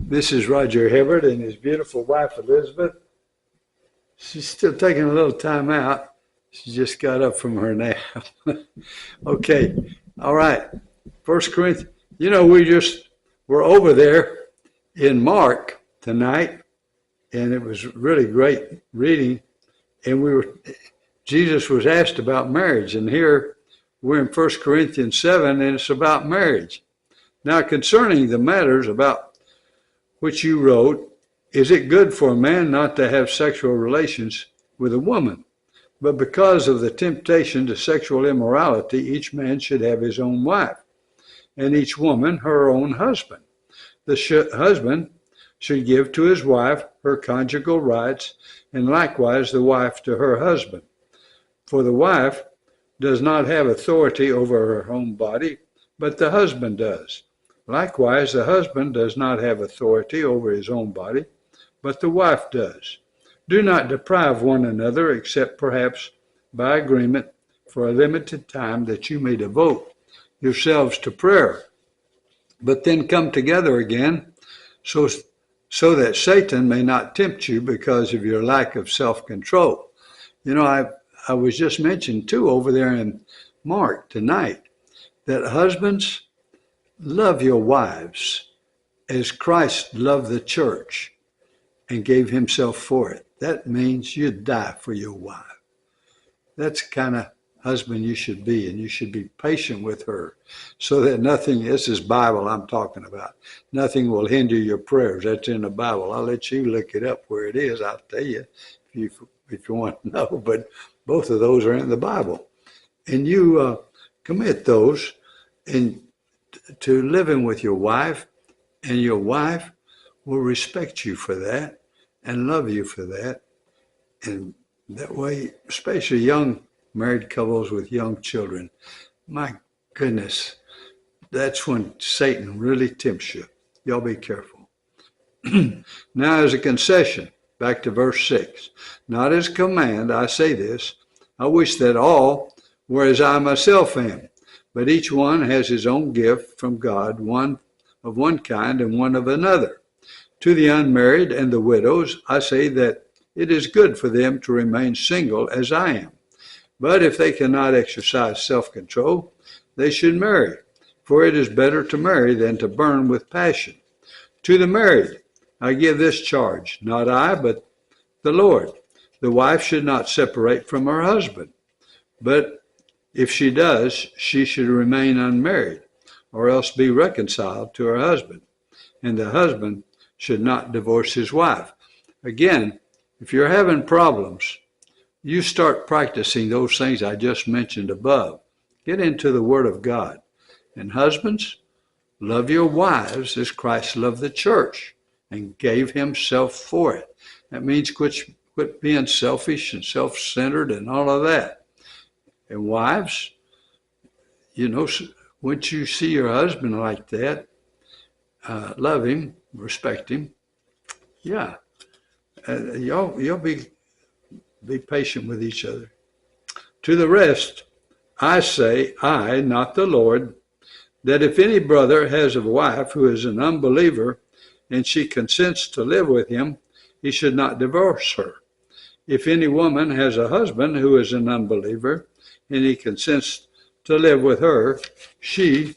This is Roger Hebard and his beautiful wife, Elizabeth. She's still taking a little time out. She just got up from her nap. Okay, all right. First Corinthians. We're over there in Mark tonight, and it was really great reading. And Jesus was asked about marriage, and here we're in 1 Corinthians 7, and it's about marriage. Now, concerning the matters about which you wrote, is it good for a man not to have sexual relations with a woman? But because of the temptation to sexual immorality, each man should have his own wife, and each woman her own husband. The husband should give to his wife her conjugal rights, and likewise the wife to her husband. For the wife does not have authority over her own body, but the husband does. Likewise, the husband does not have authority over his own body, but the wife does. Do not deprive one another, except perhaps by agreement for a limited time, that you may devote yourselves to prayer. But then come together again, so that Satan may not tempt you because of your lack of self-control. I was just mentioned too over there in Mark tonight that husbands, love your wives as Christ loved the church and gave himself for it. That means you die for your wife. That's the kind of husband you should be, and you should be patient with her so that nothing, this is Bible I'm talking about, nothing will hinder your prayers. That's in the Bible. I'll let you look it up where it is. I'll tell you if you want to know, but both of those are in the Bible. And you commit those and to living with your wife, and your wife will respect you for that and love you for that. And that way, especially young married couples with young children, my goodness, that's when Satan really tempts you. Y'all be careful. Now, as a concession, back to verse 6, not as command, I say this, I wish that all were as I myself am. But each one has his own gift from God, one of one kind and one of another. To the unmarried and the widows, I say that it is good for them to remain single as I am. But if they cannot exercise self-control, they should marry, for it is better to marry than to burn with passion. To the married, I give this charge, not I, but the Lord. The wife should not separate from her husband, but if she does, she should remain unmarried, or else be reconciled to her husband. And the husband should not divorce his wife. Again, if you're having problems, you start practicing those things I just mentioned above. Get into the Word of God. And husbands, love your wives as Christ loved the church and gave himself for it. That means quit being selfish and self-centered and all of that. And wives, once you see your husband like that, love him, respect him. Yeah, y'all be patient with each other. To the rest, I say, I, not the Lord, that if any brother has a wife who is an unbeliever and she consents to live with him, he should not divorce her. If any woman has a husband who is an unbeliever and he consents to live with her, she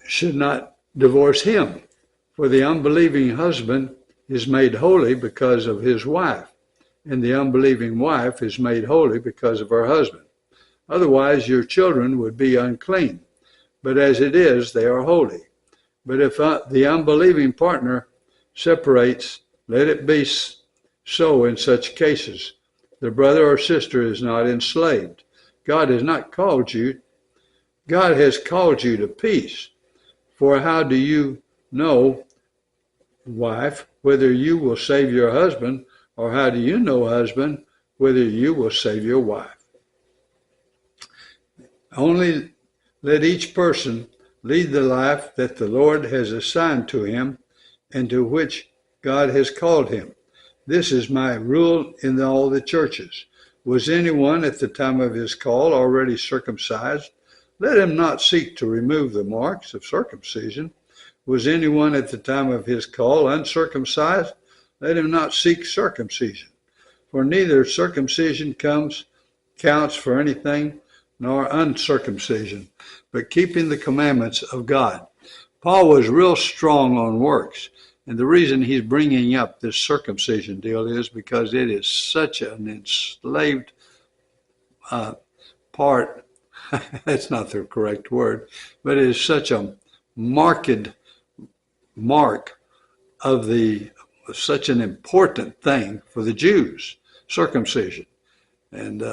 should not divorce him. For the unbelieving husband is made holy because of his wife, and the unbelieving wife is made holy because of her husband. Otherwise, your children would be unclean, but as it is, they are holy. But if the unbelieving partner separates, let it be so in such cases. The brother or sister is not enslaved. God has called you to peace. For how do you know, wife, whether you will save your husband, or how do you know, husband, whether you will save your wife? Only let each person lead the life that the Lord has assigned to him and to which God has called him. This is my rule in all the churches. Was anyone at the time of his call already circumcised? Let him not seek to remove the marks of circumcision, Was anyone at the time of his call uncircumcised? Let him not seek circumcision. For neither circumcision counts for anything, nor uncircumcision, but keeping the commandments of God. Paul was real strong on works. And the reason he's bringing up this circumcision deal is because it is such an enslaved part. That's not the correct word, but it is such a marked mark of such an important thing for the Jews, circumcision. And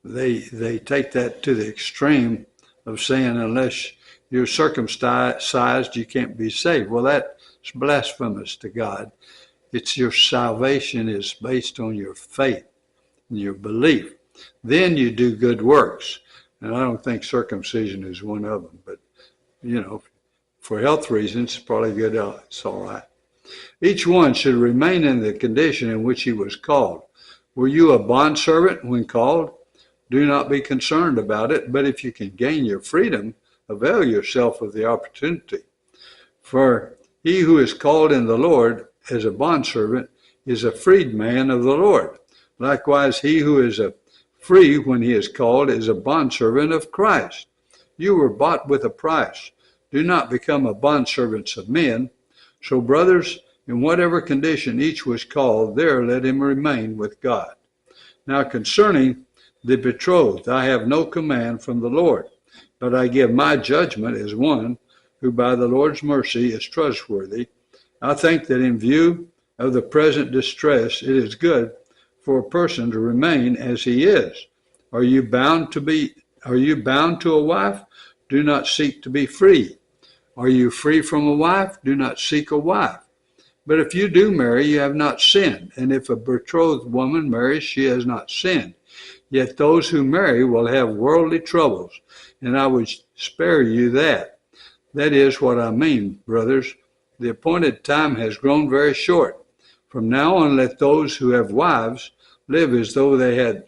they take that to the extreme of saying unless you're circumcised, you can't be saved. Well, that's blasphemous to God. It's your salvation is based on your faith and your belief. Then you do good works. And I don't think circumcision is one of them, but for health reasons, it's probably good. It's all right. Each one should remain in the condition in which he was called. Were you a bondservant when called? Do not be concerned about it, but if you can gain your freedom, avail yourself of the opportunity. For he who is called in the Lord as a bondservant is a freedman of the Lord. Likewise, he who is free when he is called is a bondservant of Christ. You were bought with a price. Do not become a bondservants of men. So, brothers, in whatever condition each was called, there let him remain with God. Now concerning the betrothed, I have no command from the Lord, but I give my judgment as one who by the Lord's mercy is trustworthy. I think that in view of the present distress, it is good for a person to remain as he is. Are you bound to a wife? Do not seek to be free. Are you free from a wife? Do not seek a wife. But if you do marry, you have not sinned. And if a betrothed woman marries, she has not sinned. Yet those who marry will have worldly troubles, and I would spare you that. That is what I mean, brothers. The appointed time has grown very short. From now on, let those who have wives live as though they had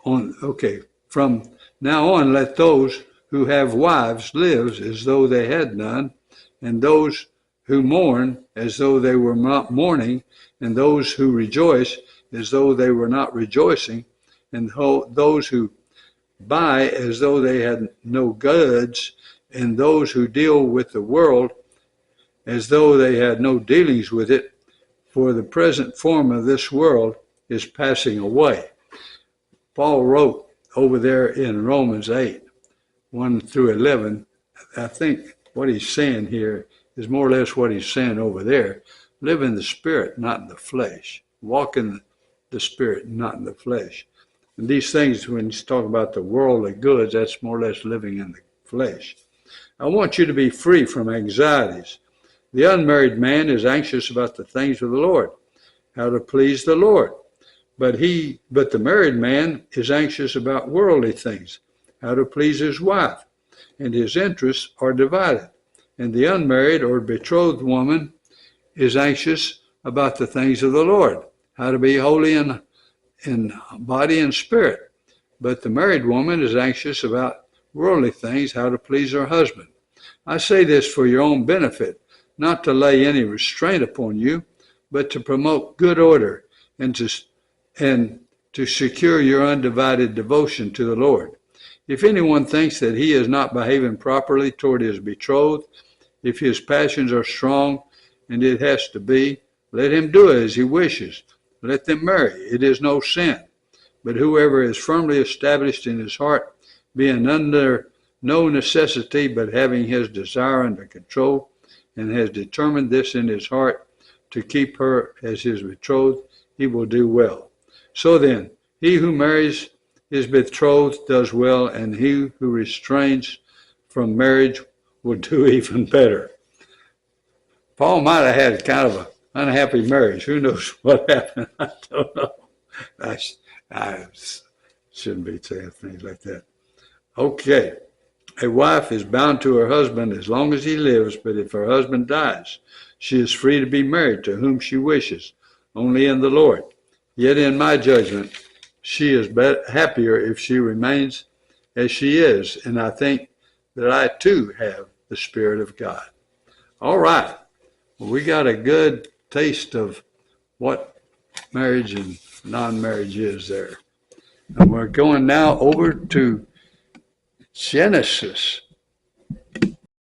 From now on, let those who have wives live as though they had none, and those who mourn as though they were not mourning, and those who rejoice as though they were not rejoicing, and those who buy as though they had no goods, and those who deal with the world as though they had no dealings with it, for the present form of this world is passing away. Paul wrote over there in Romans 8, 1 through 11, I think what he's saying here is more or less what he's saying over there. Live in the Spirit, not in the flesh. Walk in the Spirit, not in the flesh. And these things, when you talk about the worldly goods, that's more or less living in the flesh. I want you to be free from anxieties. The unmarried man is anxious about the things of the Lord, how to please the Lord. But the married man is anxious about worldly things, how to please his wife, and his interests are divided. And the unmarried or betrothed woman is anxious about the things of the Lord, how to be holy in body and spirit. But the married woman is anxious about worldly things, how to please her husband. I say this for your own benefit, not to lay any restraint upon you, but to promote good order and to secure your undivided devotion to the Lord. If anyone thinks that he is not behaving properly toward his betrothed, if his passions are strong, and it has to be, let him do it as he wishes. Let them marry. It is no sin. But whoever is firmly established in his heart, being under no necessity, but having his desire under control, and has determined this in his heart to keep her as his betrothed, he will do well. So then, he who marries his betrothed does well, and he who restrains from marriage will do even better. Paul might have had kind of an unhappy marriage. Who knows what happened? I don't know. I shouldn't be saying things like that. Okay. A wife is bound to her husband as long as he lives, but if her husband dies, she is free to be married to whom she wishes, only in the Lord. Yet in my judgment, she is happier if she remains as she is, and I think that I too have the Spirit of God. All right. Well, we got a good taste of what marriage and non-marriage is there. And we're going now over to Genesis